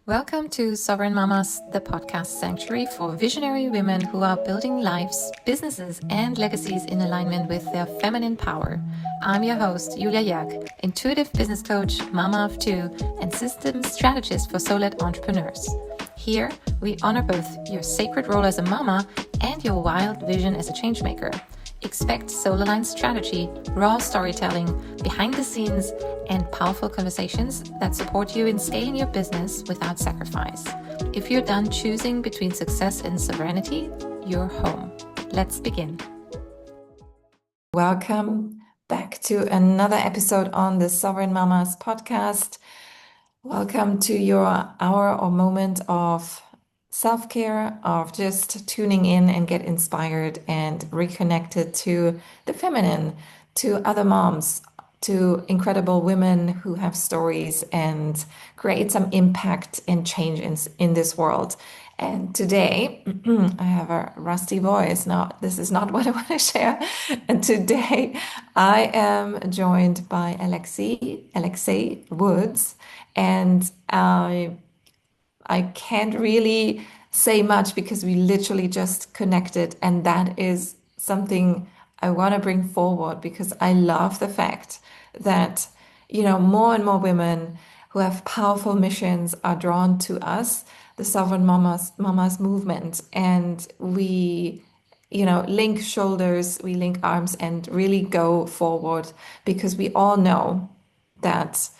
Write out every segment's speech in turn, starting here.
Welcome to Sovereign Mamas, the podcast sanctuary for visionary women who are building lives, businesses, and legacies in alignment with their feminine power. I'm your host, Julia Jerg, intuitive business coach, mama of two, and systems strategist for solo-led entrepreneurs. Here, we honor both your sacred role as a mama and your wild vision as a changemaker. Expect soul-aligned strategy, raw storytelling, behind the scenes, and powerful conversations that support you in scaling your business without sacrifice. If you're done choosing between success and sovereignty, you're home. Let's begin. Welcome back to another episode on the Sovereign Mamas podcast. Welcome to your hour or moment of self-care, of just tuning in and get inspired and reconnected to the feminine, to other moms, to incredible women who have stories and create some impact and change in this world. And today, I have a rusty voice. Now, this is not what I want to share. And today, I am joined by Alexe Woods, and I can't really say much because we literally just connected, and that is something I want to bring forward because I love the fact that, more and more women who have powerful missions are drawn to us, the Sovereign Mamas movement, and we link shoulders, we link arms and really go forward because we all know that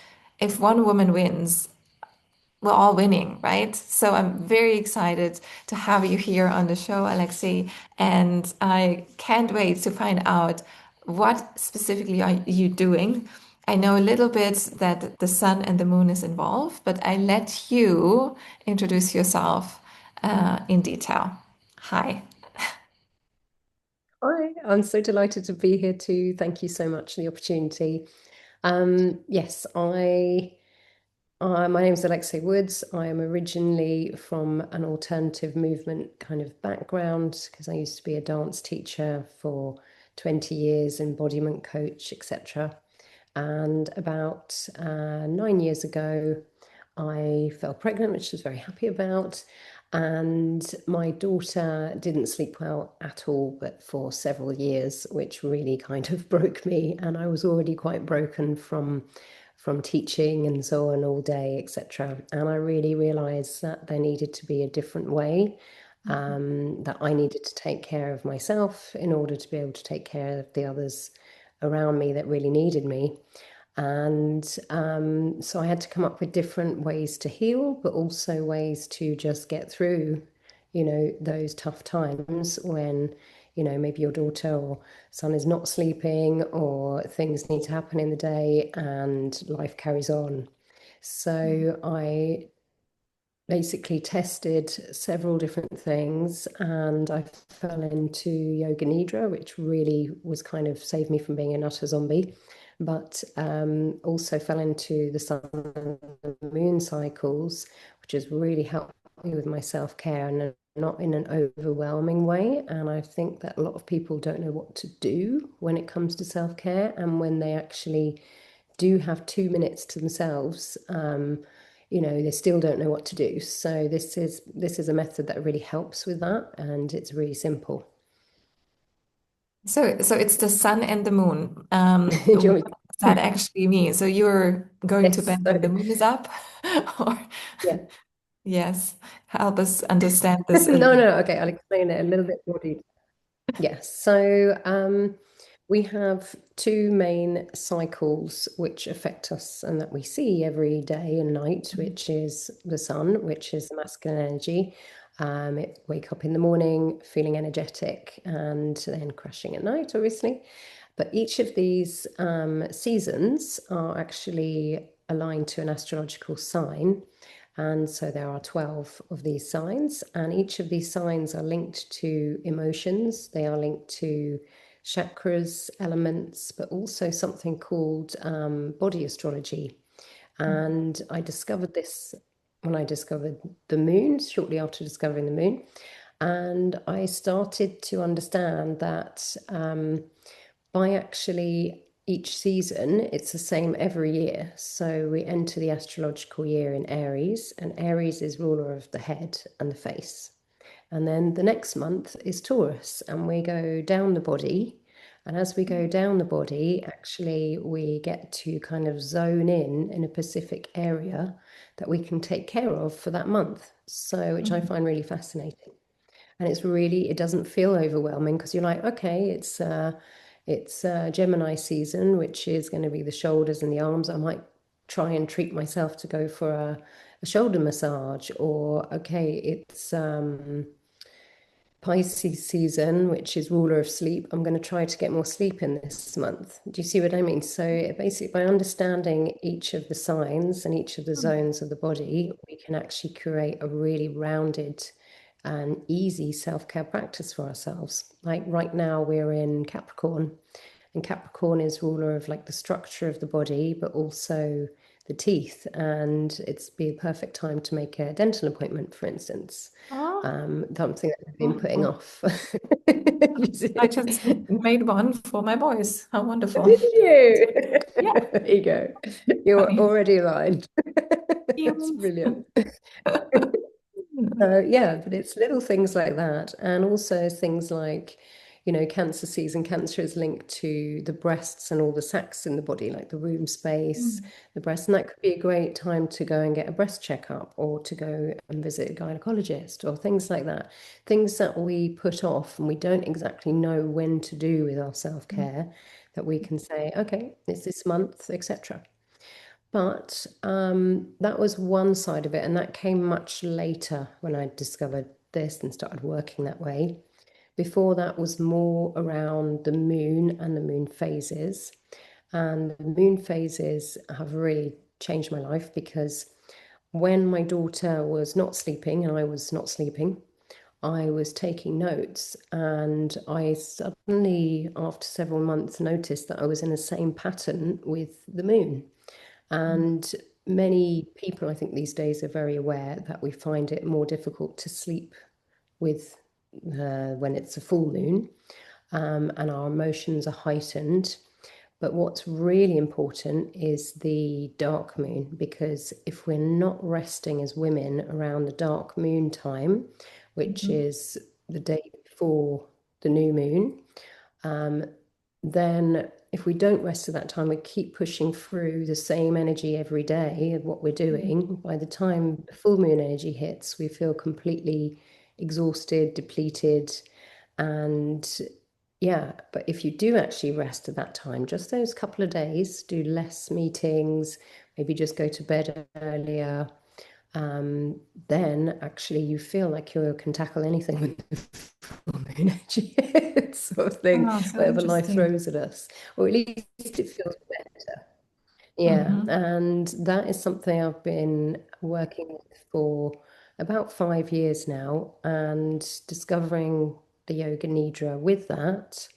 if one woman wins, we're all winning, right? So I'm very excited to have you here on the show, Alexe, and I can't wait to find out what specifically are you doing. I know a little bit that the sun and the moon is involved, but I let you introduce yourself in detail. Hi. Hi, I'm so delighted to be here too. Thank you so much for the opportunity. Yes, my name is Alexe Woods. I am originally from an alternative movement kind of background because I used to be a dance teacher for 20 years, embodiment coach, etc. And about 9 years ago, I fell pregnant, which I was very happy about. And my daughter didn't sleep well at all, but for several years, which really kind of broke me. And I was already quite broken from teaching and so on all day, etc. And I really realized that there needed to be a different way, that I needed to take care of myself in order to be able to take care of the others around me that really needed me. And so I had to come up with different ways to heal, but also ways to just get through, those tough times when, maybe your daughter or son is not sleeping or things need to happen in the day and life carries on. So I basically tested several different things and I fell into yoga nidra, which really was kind of saved me from being an utter zombie, but also fell into the sun and the moon cycles, which has really helped me with my self-care and not in an overwhelming way. And I think that a lot of people don't know what to do when it comes to self-care, and when they actually do have 2 minutes to themselves, they still don't know what to do. So this is a method that really helps with that, and it's really simple. So it's the sun and the moon. Do you What want me does that actually mean? So you're going to Yes. bed when the moon is up? Or Yeah. yes, help us understand this a No, little. no. Okay, I'll explain it a little bit more detail. Yes. So we have two main cycles which affect us and that we see every day and night, which is the sun, which is the masculine energy. Wake up in the morning feeling energetic and then crashing at night, obviously. But each of these seasons are actually aligned to an astrological sign. And so there are 12 of these signs, and each of these signs are linked to emotions. They are linked to chakras, elements, but also something called body astrology. And I discovered this when I discovered the moon, shortly after discovering the moon. And I started to understand that by actually each season, it's the same every year. So we enter the astrological year in Aries, and Aries is ruler of the head and the face. And then the next month is Taurus, and we go down the body. And as we go down the body, actually, we get to kind of zone in a specific area that we can take care of for that month. So, which I find really fascinating. And it's really, it doesn't feel overwhelming because you're like, okay, it's Gemini season, which is going to be the shoulders and the arms. I might try and treat myself to go for a shoulder massage, or okay, it's Pisces season, which is ruler of sleep. I'm going to try to get more sleep in this month. Do you see what I mean? So basically, by understanding each of the signs and each of the zones of the body, we can actually create a really rounded and easy self-care practice for ourselves. Like right now, we're in Capricorn, and Capricorn is ruler of like the structure of the body, but also the teeth. And it's be a perfect time to make a dental appointment, for instance. Oh, Something that I've been putting wonderful. off. I just made one for my boys. How wonderful. Did you? Yeah, There you go. You're funny. already aligned. That's Humans. brilliant. Yeah, but it's little things like that. And also things like, cancer season. Cancer is linked to the breasts and all the sacs in the body, like the womb space, Mm, the breast. And that could be a great time to go and get a breast checkup or to go and visit a gynecologist or things like that. Things that we put off and we don't exactly know when to do with our self-care, that we can say, okay, it's this month, etc. But that was one side of it, and that came much later when I discovered this and started working that way. Before that was more around the moon and the moon phases. And the moon phases have really changed my life because when my daughter was not sleeping and I was not sleeping, I was taking notes, and I suddenly, after several months, noticed that I was in the same pattern with the moon. mm, And many people, I think, these days are very aware that we find it more difficult to sleep with when it's a full moon, and our emotions are heightened. But what's really important is the dark moon, because if we're not resting as women around the dark moon time, which mhm, is the day before the new moon, then if we don't rest at that time, we keep pushing through the same energy every day of what we're mhm, doing. By the time the full moon energy hits, we feel completely exhausted, depleted. And yeah, but if you do actually rest at that time, just those couple of days, do less meetings, maybe just go to bed earlier, then actually you feel like you can tackle anything with the full moon energy sort of thing, oh, so whatever life interesting. throws at us, or at least it feels better. Yeah, Hmm. and that is something I've been working with for about 5 years now, and discovering the yoga nidra with that.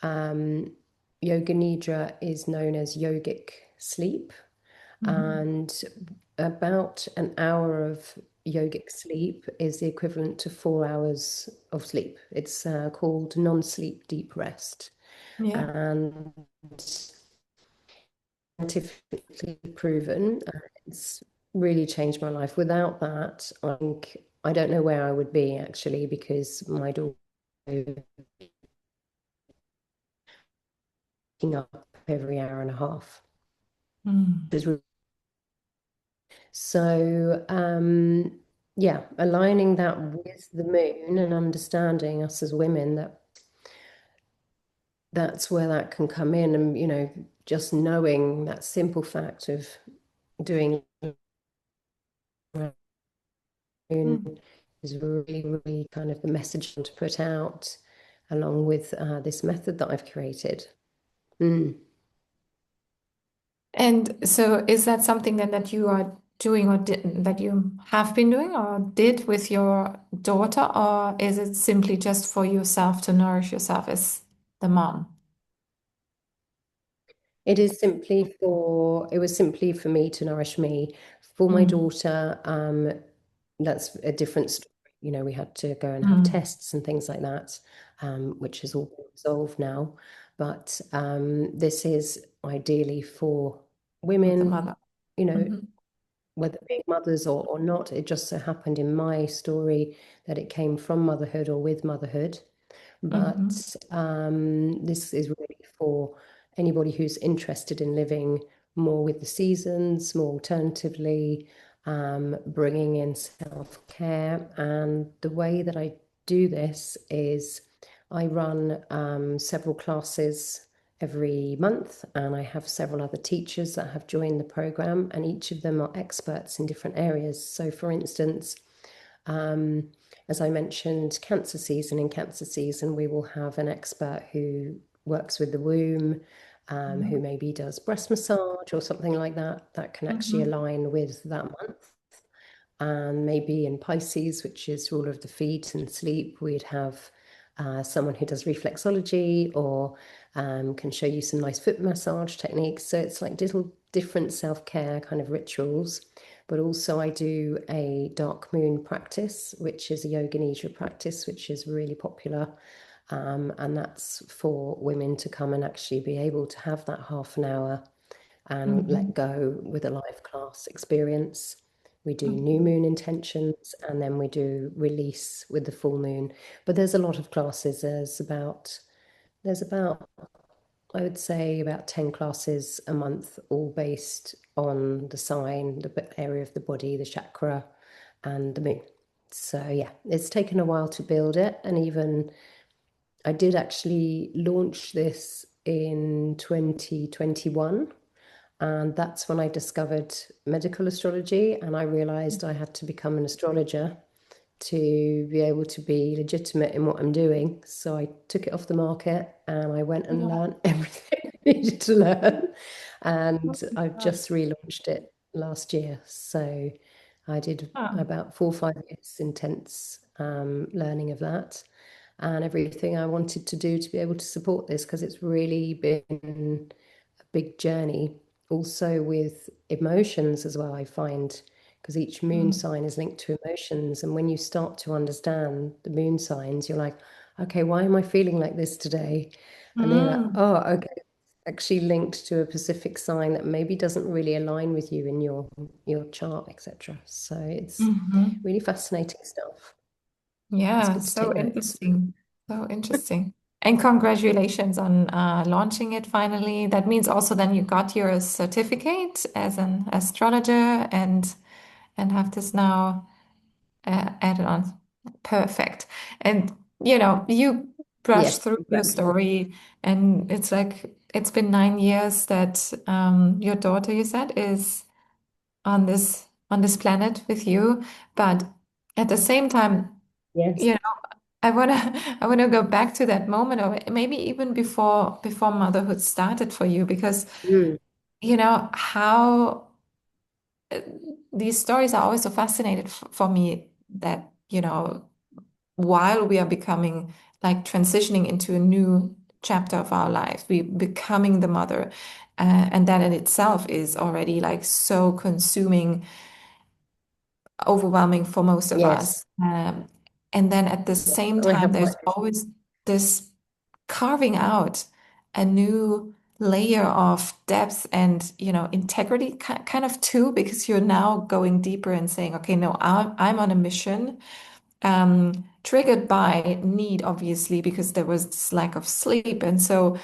Um, Yoga nidra is known as yogic sleep, Hmm. and about an hour of yogic sleep is the equivalent to 4 hours of sleep. It's called non-sleep deep rest, Yeah. and scientifically proven. It's really changed my life. Without that, I think I don't know where I would be actually, because my daughter is waking up every hour and a half. Mm. So, yeah, aligning that with the moon and understanding us as women, that's where that can come in. And, just knowing that simple fact of doing moon Mm. is really, really kind of the message to put out, along with this method that I've created. Mm. And so is that something then that you are doing or that you have been doing or did with your daughter, or is it simply just for yourself to nourish yourself as the mom? It was simply for me to nourish me. For my Mm. daughter, that's a different story. We had to go and have Mm. tests and things like that, which has all been resolved now. But this is ideally for With the women, mother. you know, Hmm. whether being mothers or not. It just so happened in my story that it came from motherhood or with motherhood. Hmm. But this is really for anybody who's interested in living more with the seasons, more alternatively, bringing in self-care. And the way that I do this is I run several classes every month, and I have several other teachers that have joined the program, and each of them are experts in different areas. So, for instance, um, as I mentioned, cancer season. In cancer season, we will have an expert who works with the womb, who maybe does breast massage or something like that, that can actually Hmm. align with that month. And maybe in Pisces, which is ruler of the feet and sleep, we'd have someone who does reflexology or can show you some nice foot massage techniques. So it's like little different self-care kind of rituals. But also I do a dark moon practice, which is a yoga nidra practice, which is really popular. And that's for women to come and actually be able to have that half an hour and Hmm. let go with a live class experience. We do new Hmm. moon intentions, and then we do release with the full moon. But there's a lot of classes. There's about I would say about 10 classes a month, all based on the sign, the area of the body, the chakra, and the moon. So yeah, it's taken a while to build it, and even I did actually launch this in 2021. And that's when I discovered medical astrology, and I realized I had to become an astrologer to be able to be legitimate in what I'm doing. So I took it off the market and I went and Yeah. learned everything I needed to learn. And Oh my I've God. just relaunched it last year. So I did Ah. about 4 or 5 years intense learning of that and everything I wanted to do to be able to support this, because it's really been a big journey. Also with emotions as well, I find, because each moon Mm. sign is linked to emotions. And when you start to understand the moon signs, you're like, okay, why am I feeling like this today? And then you're like, Mm. oh, okay, actually linked to a specific sign that maybe doesn't really align with you in your chart, etc. So it's Hmm. really fascinating stuff. It's Yeah, good to so take notes. interesting. So interesting. And congratulations on launching it finally. That means also then you got your certificate as an astrologer and have this now added on. Perfect. And you brush Yes, through your exactly. story, and it's like it's been 9 years that your daughter, you said, is on this planet with you. But at the same time, Yes. you know, I wanna I wanna go back to that moment, or maybe even before motherhood started for you, because Mm. how these stories are always so fascinated for me that while we are becoming like transitioning into a new chapter of our life, we becoming the mother, and that in itself is already like so consuming, overwhelming for most of Yes. us. And then at the same I time, have my there's always this carving out a new layer of depth and integrity kind of too, because you're now going deeper and saying, okay, no, I'm on a mission, triggered by need, obviously, because there was this lack of sleep. And so,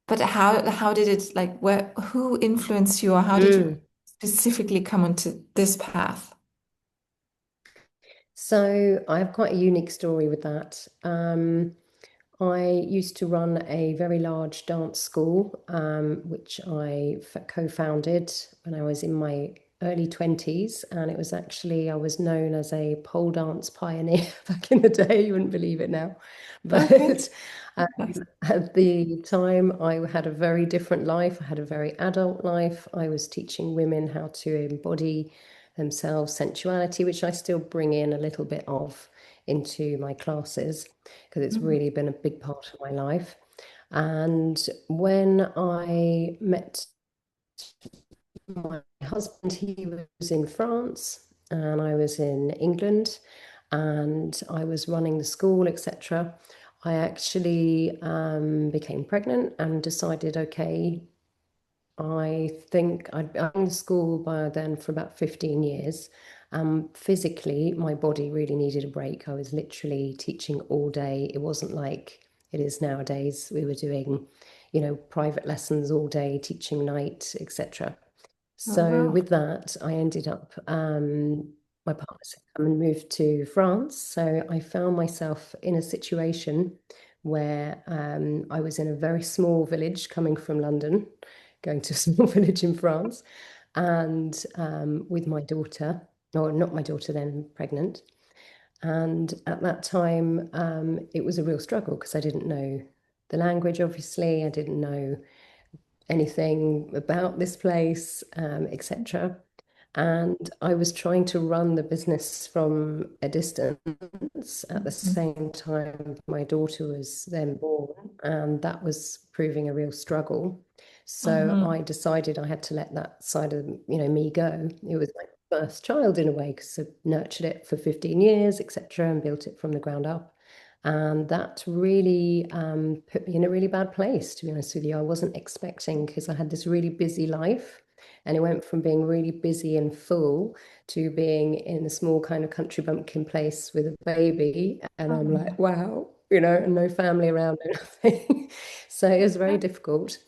but how did it, like, who influenced you, or how did you Mm. specifically come onto this path? So I have quite a unique story with that. I used to run a very large dance school, which I co-founded when I was in my early 20s. And it was actually, I was known as a pole dance pioneer back in the day. You wouldn't believe it now. Okay. But at the time, I had a very different life. I had a very adult life. I was teaching women how to embody themselves, sensuality, which I still bring in a little bit of into my classes because it's Mhm. really been a big part of my life. And when I met my husband, he was in France and I was in England and I was running the school, etc. I actually became pregnant and decided, okay, I think I'd been in school by then for about 15 years. Physically, my body really needed a break. I was literally teaching all day. It wasn't like it is nowadays. We were doing, private lessons all day, teaching night, etc. Oh, So wow. with that, I ended up, my partner said, come and move to France. So I found myself in a situation where I was in a very small village coming from London, going to a small village in France, and with my daughter, or not my daughter then, pregnant. And at that time, it was a real struggle because I didn't know the language, obviously. I didn't know anything about this place, etc. And I was trying to run the business from a distance at the same time my daughter was then born, and that was proving a real struggle. So Mm-hmm. I decided I had to let that side of, me go. It was my first child in a way because I nurtured it for 15 years, etc., and built it from the ground up. And that really put me in a really bad place, to be honest with you. I wasn't expecting because I had this really busy life, and it went from being really busy and full to being in a small kind of country bumpkin place with a baby. And I'm like, wow, and no family around, no nothing. So it was very difficult.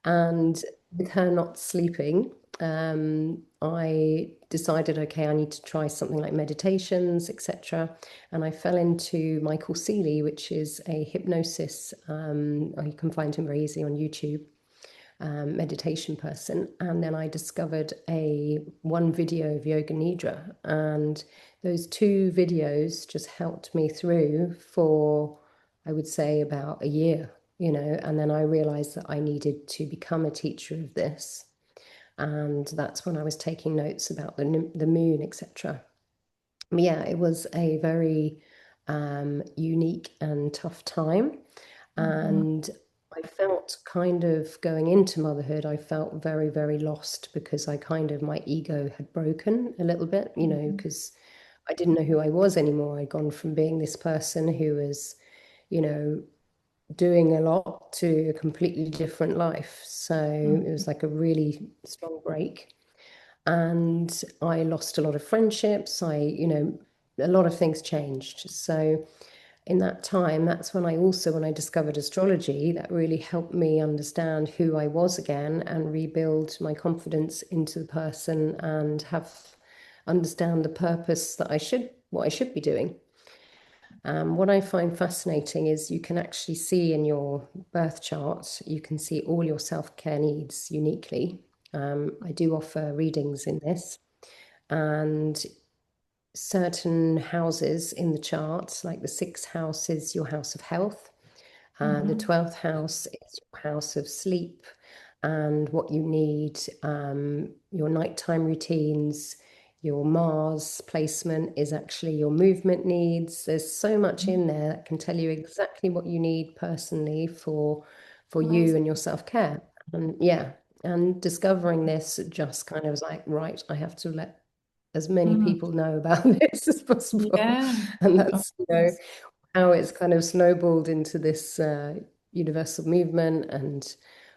And with her not sleeping, I decided, okay, I need to try something like meditations, etc. And I fell into Michael Seeley, which is a hypnosis, or you can find him very easy on YouTube, meditation person. And then I discovered one video of Yoga Nidra. And those two videos just helped me through for, I would say, about a year, and then I realized that I needed to become a teacher of this. And that's when I was taking notes about the moon, etc. Yeah, it was a very unique and tough time. Mm-hmm. And I felt kind of going into motherhood, I felt very, very lost because my ego had broken a little bit, because I didn't know who I was anymore. I'd gone from being this person who was, you know, doing a lot to a completely different life. So it was like a really strong break. And I lost a lot of friendships. A lot of things changed. So in that time, that's when when I discovered astrology, that really helped me understand who I was again and rebuild my confidence into the person and understand the purpose what I should be doing. What I find fascinating is you can actually see in your birth chart, you can see all your self-care needs uniquely. I do offer readings in this, and certain houses in the chart, like the sixth house is your house of health, the Mm-hmm. 12th house is your house of sleep and what you need, your nighttime routines. Your Mars placement is actually your movement needs. There's so much in there that can tell you exactly what you need personally for you and Amazing. your self-care. And yeah, and discovering this just kind of was like, right, I have to let as many Mm. people know about this as possible. Yeah, And of that's, course. how it's kind of snowballed into this universal movement and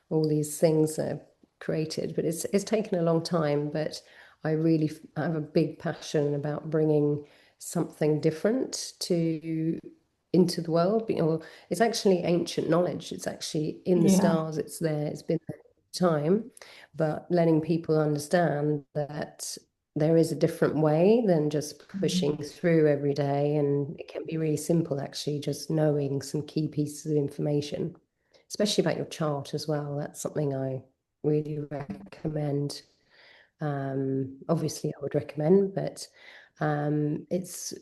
all these things are created. But it's taken a long time. But I really have a big passion about bringing something different into the world. Well, it's actually ancient knowledge. It's actually in the Yeah. stars. It's there. It's been there all the time. But letting people understand that there is a different way than just pushing through every day. And it can be really simple, actually, just knowing some key pieces of information, especially about your chart as well. That's something I really recommend. Obviously, I would recommend, but it's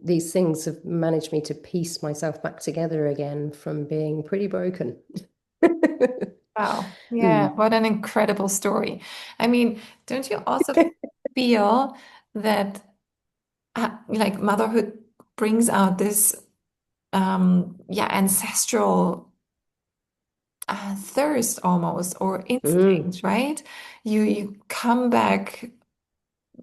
these things have managed me to piece myself back together again from being pretty broken. Wow. Yeah, Mm. what an incredible story. I mean, don't you also feel that like motherhood brings out this yeah, ancestral thirst almost or Mm. instinct, right? You come back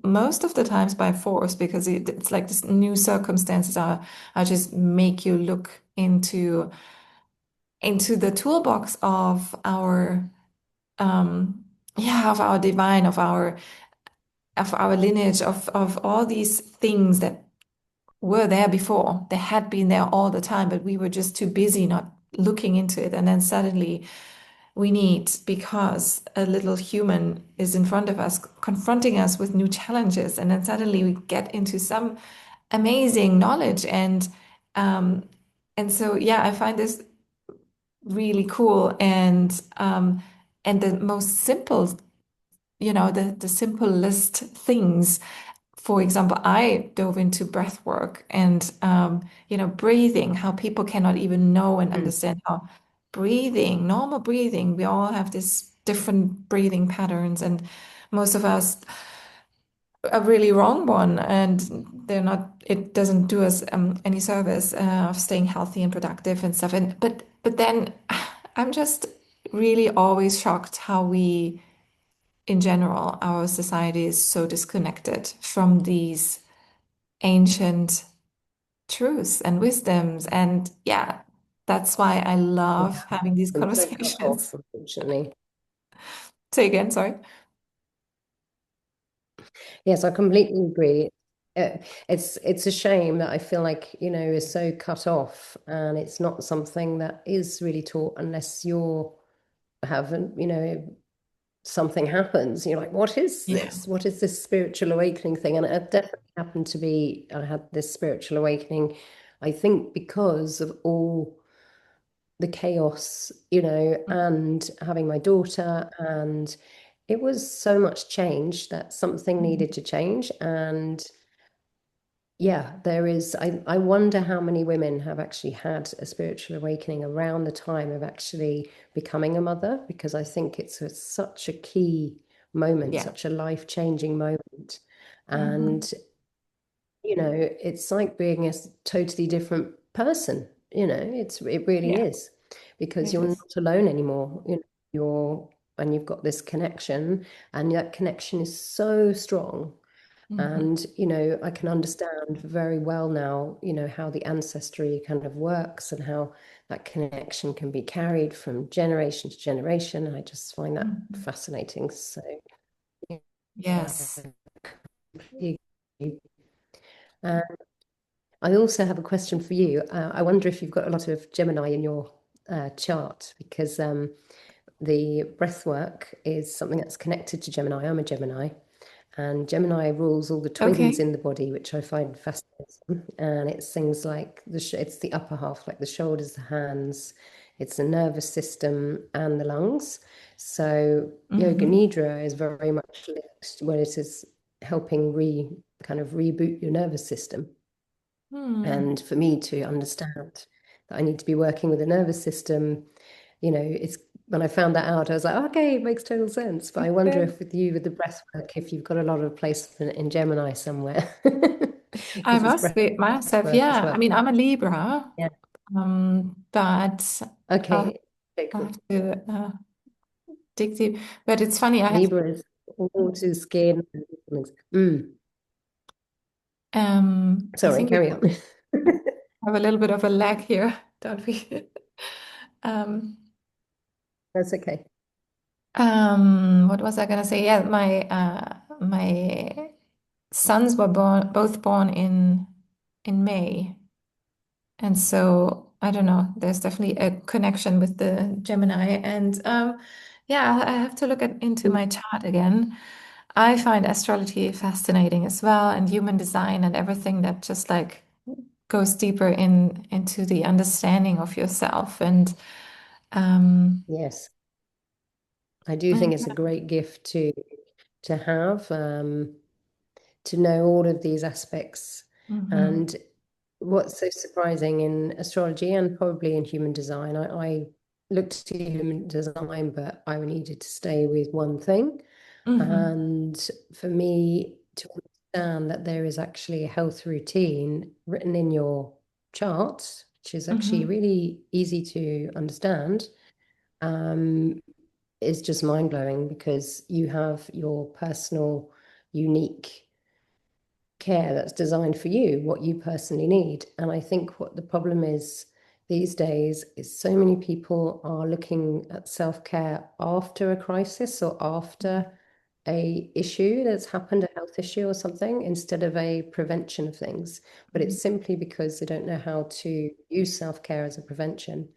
most of the times by force because it's like this new circumstances are just make you look into the toolbox of our of our divine, of our lineage, of all these things that were there before. They had been there all the time, but we were just too busy not looking into it. And then suddenly we need, because a little human is in front of us, confronting us with new challenges. And then suddenly we get into some amazing knowledge. Um, and so, yeah, I find this really cool. And the most simple, the simplest things. For example, I dove into breath work and, breathing, how people cannot even know and Mm. understand how breathing, normal breathing, we all have this different breathing patterns, and most of us a really wrong one, and it doesn't do us any service of staying healthy and productive and stuff. And but then I'm just really always shocked how we, in general, our society is so disconnected from these ancient truths and wisdoms. And yeah, that's why I love Yeah, having these and so cut off, conversations. unfortunately. Say again, sorry. Yes, I completely agree. It's a shame that I feel like, is so cut off, and it's not something that is really taught unless you're haven't, something happens. You're like, what is Yeah. this? What is this spiritual awakening thing? And it definitely happened to be, I had this spiritual awakening, I think, because of all the chaos, and having my daughter, and it was so much change that something needed to change. And yeah, there is, I wonder how many women have actually had a spiritual awakening around the time of actually becoming a mother, because I think such a key moment, Yeah. such a life-changing moment. Hmm. And it's like being a totally different person. It really Yeah, is, because it you're is. not alone anymore. And you've got this connection, and that connection is so strong. Hmm. And, I can understand very well now, how the ancestry kind of works and how that connection can be carried from generation to generation. And I just find that Hmm. fascinating. So, yeah, Yes. completely agree. Uh, I also have a question for you. I wonder if you've got a lot of Gemini in your chart, because the breath work is something that's connected to Gemini. I'm a Gemini, and Gemini rules all the twins Okay. in the body, which I find fascinating. And it's things like it's the upper half, like the shoulders, the hands, it's the nervous system and the lungs. So Yoga Hmm. Nidra is very much linked, where it is helping kind of reboot your nervous system. Hmm. And for me to understand that I need to be working with the nervous system, it's when I found that out, I was like, okay, it makes total sense. But I wonder Okay. if with you, with the breath work, if you've got a lot of placement in Gemini somewhere, I if it's must breath be myself. work as Yeah. I well. mean, I'm a Libra, Yeah. but I'll, Okay. Okay, I'll cool. have to dig deep. But it's funny, Libra is all to skin and things. I Sorry, think we carry on. have a little bit of a lag here, don't we? Um, That's okay. what was I gonna say? Yeah, my sons were both born in May, and so I don't know. There's definitely a connection with the Gemini, and yeah, I have to look into my chart again. I find astrology fascinating as well, and human design and everything that just like goes deeper into the understanding of yourself, and um, Yes, I do think it's a great gift to have. To know all of these aspects. mhm, And what's so surprising in astrology and probably in human design, I looked to human design, but I needed to stay with one thing. mhm, And for me to understand that there is actually a health routine written in your chart, which is actually mhm. really easy to understand, um, is just mind blowing, because you have your personal, unique care that's designed for you, what you personally need. And I think what the problem is these days is so many people are looking at self-care after a crisis or after a issue that's happened, a health issue or something, instead of a prevention of things. But Mhm. it's simply because they don't know how to use self-care as a prevention.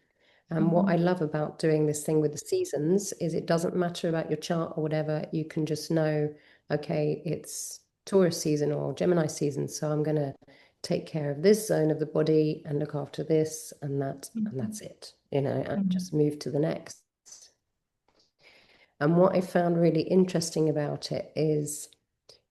And what Mhm. I love about doing this thing with the seasons is it doesn't matter about your chart or whatever. You can just know, okay, it's Taurus season or Gemini season, so I'm going to take care of this zone of the body and look after this and that's Mhm. it, and Mhm. just move to the next. And what I found really interesting about it is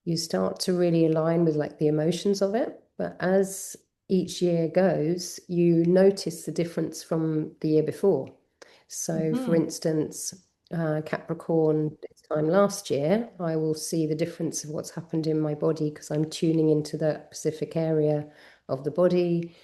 you start to really align with like the emotions of it. But as each year goes, you notice the difference from the year before. So, for Mhm. instance, Capricorn, this time last year, I will see the difference of what's happened in my body because I'm tuning into that specific area of the body.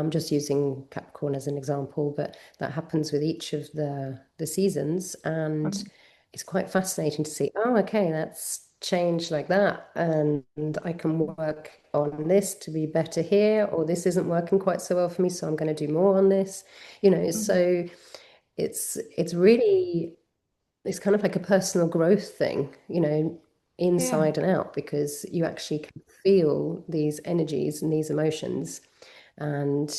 Just using Capricorn as an example, but that happens with each of the seasons, and Okay. it's quite fascinating to see, oh, okay, that's changed like that. And I can work on this to be better here, or this isn't working quite so well for me, so I'm going to do more on this. Mhm. So it's really it's kind of like a personal growth thing, Yeah. inside and out, because you actually can feel these energies and these emotions. And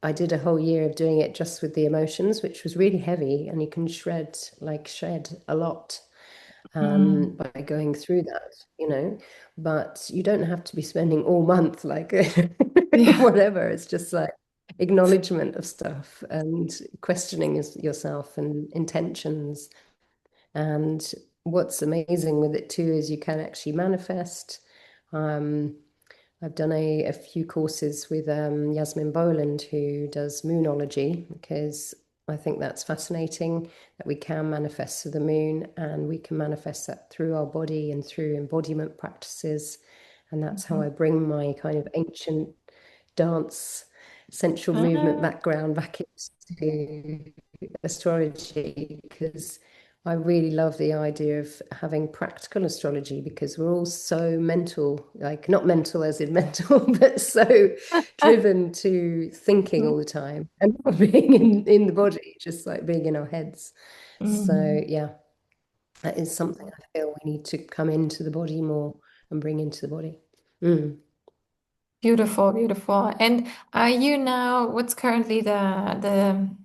I did a whole year of doing it just with the emotions, which was really heavy, and you can shred a lot Mm. by going through that. But you don't have to be spending all month like Yeah. whatever. It's just like acknowledgement of stuff and questioning yourself and intentions. And what's amazing with it too is you can actually manifest. Um, I've done a few courses with Yasmin Boland, who does Moonology, because I think that's fascinating that we can manifest to the moon and we can manifest that through our body and through embodiment practices. And that's how Mhm. I bring my kind of ancient dance, sensual movement Ah. background back into astrology, because I really love the idea of having practical astrology, because we're all so mental, like not mental as in mental, but so driven to thinking all the time and not being in the body, just like being in our heads. So Mhm. yeah, that is something I feel we need to come into the body more and bring into the body. Mm. Beautiful, beautiful. And are you now, what's currently the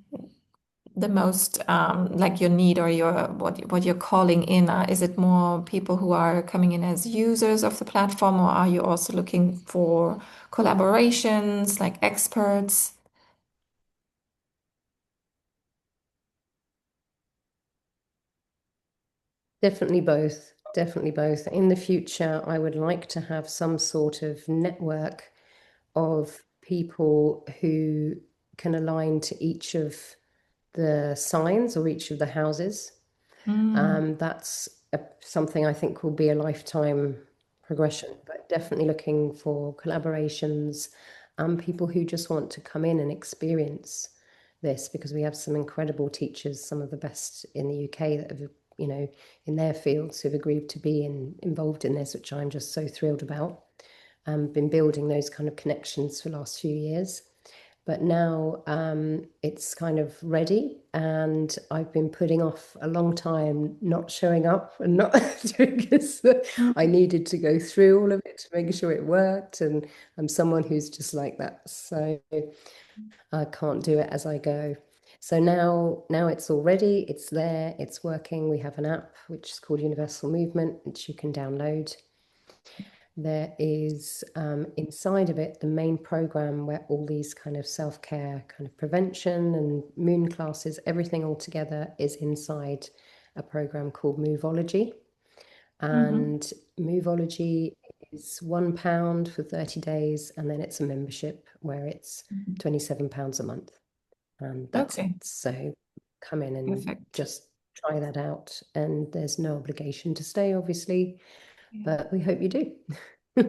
most like your need or your what you're calling in? Is it more people who are coming in as users of the platform, or are you also looking for collaborations, like experts? Definitely both. Definitely both. In the future, I would like to have some sort of network of people who can align to each of the signs or each of the houses. Mm. That's something I think will be a lifetime progression, but definitely looking for collaborations and people who just want to come in and experience this, because we have some incredible teachers, some of the best in the UK that have, in their fields, who've agreed to be involved in this, which I'm just so thrilled about. Been building those kind of connections for the last few years. But now it's kind of ready, and I've been putting off a long time not showing up and not doing because I Mm. needed to go through all of it to make sure it worked. And I'm someone who's just like that. So I can't do it as I go. So now it's all ready, it's there, it's working. We have an app which is called Universal Movement, which you can download. There is inside of it the main program where all these kind of self-care, kind of prevention and moon classes, everything all together is inside a program called Moveology. Mhm. And Moveology is £1 for 30 days, and then it's a membership where it's Mhm. £27 a month. And that's it. Okay, So come in and perfect. just try that out. And there's no obligation to stay, obviously, Yeah. but we hope you do.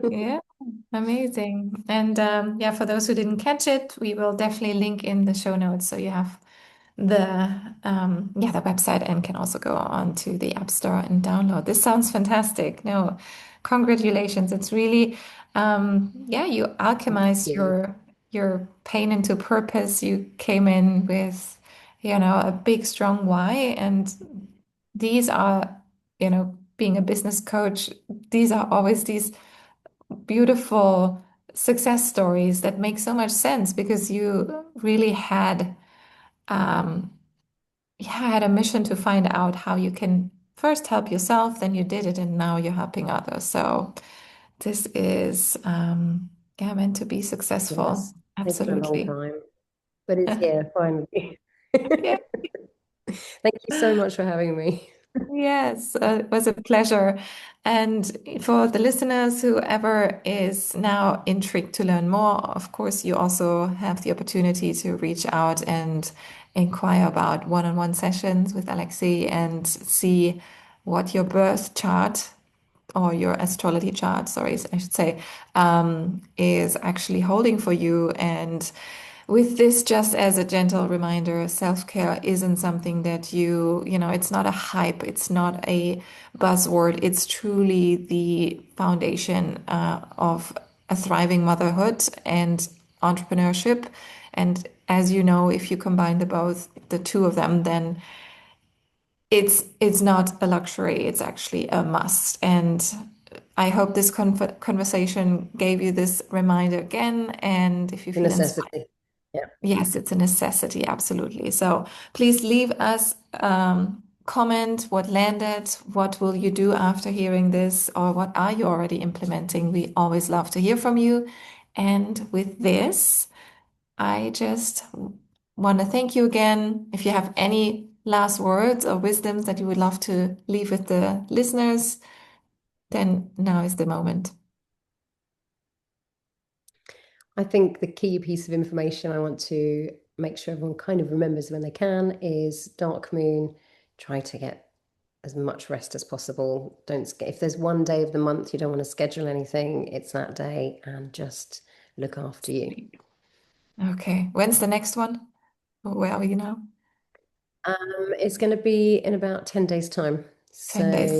Yeah, amazing. And yeah, for those who didn't catch it, we will definitely link in the show notes so you have the yeah, the website, and can also go on to the App Store and download. This sounds fantastic. No, congratulations. It's really yeah, you Thank alchemize you. your pain into purpose. You came in with, a big, strong why. And these are, being a business coach, these are always these beautiful success stories that make so much sense because you really um, had a mission to find out how you can first help yourself, then you did it, and now you're helping others. So this is, yeah, meant to be successful. Yes, taken a long Absolutely. time, but it's here finally. Yeah. Thank you so much for having me. Yes, it was a pleasure. And for the listeners, whoever is now intrigued to learn more, of course, you also have the opportunity to reach out and inquire about one-on-one sessions with Alexei and see what your birth chart or your astrology chart, sorry, I should say, is actually holding for you. And with this, just as a gentle reminder, self-care isn't something that it's not a hype, it's not a buzzword, it's truly the foundation of a thriving motherhood and entrepreneurship. And as you know, if you combine the two of them, then it's not a luxury, it's actually a must. And I hope this conversation gave you this reminder again. And if you The feel inspired, necessity. Yeah. yes, it's a necessity, absolutely. So please leave us comment what landed, what will you do after hearing this, or what are you already implementing? We always love to hear from you. And with this, I just want to thank you again. If you have any last words or wisdoms that you would love to leave with the listeners, then now is the moment. I think the key piece of information I want to make sure everyone kind of remembers when they can is dark moon. Try to get as much rest as possible. Don't if there's one day of the month you don't want to schedule anything, it's that day, and just look after you. Okay. When's the next one? Where are you now? It's going to be in about 10 days' time. 10 So days.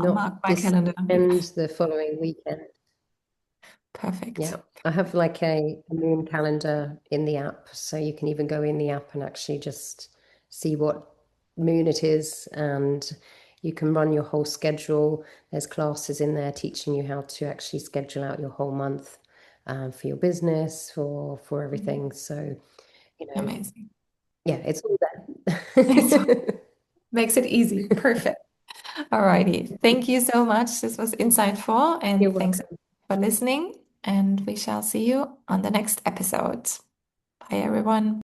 I'll not mark my this calendar. weekend, the following weekend. Perfect. Yeah, I have like a moon calendar in the app, so you can even go in the app and actually just see what moon it is, and you can run your whole schedule. There's classes in there teaching you how to actually schedule out your whole month, for your business, for everything. So, you know, Amazing. yeah, it's all So there. makes it easy. Perfect. All righty. Thank you so much. This was insightful, You're and thanks welcome. for listening. And we shall see you on the next episode. Bye, everyone.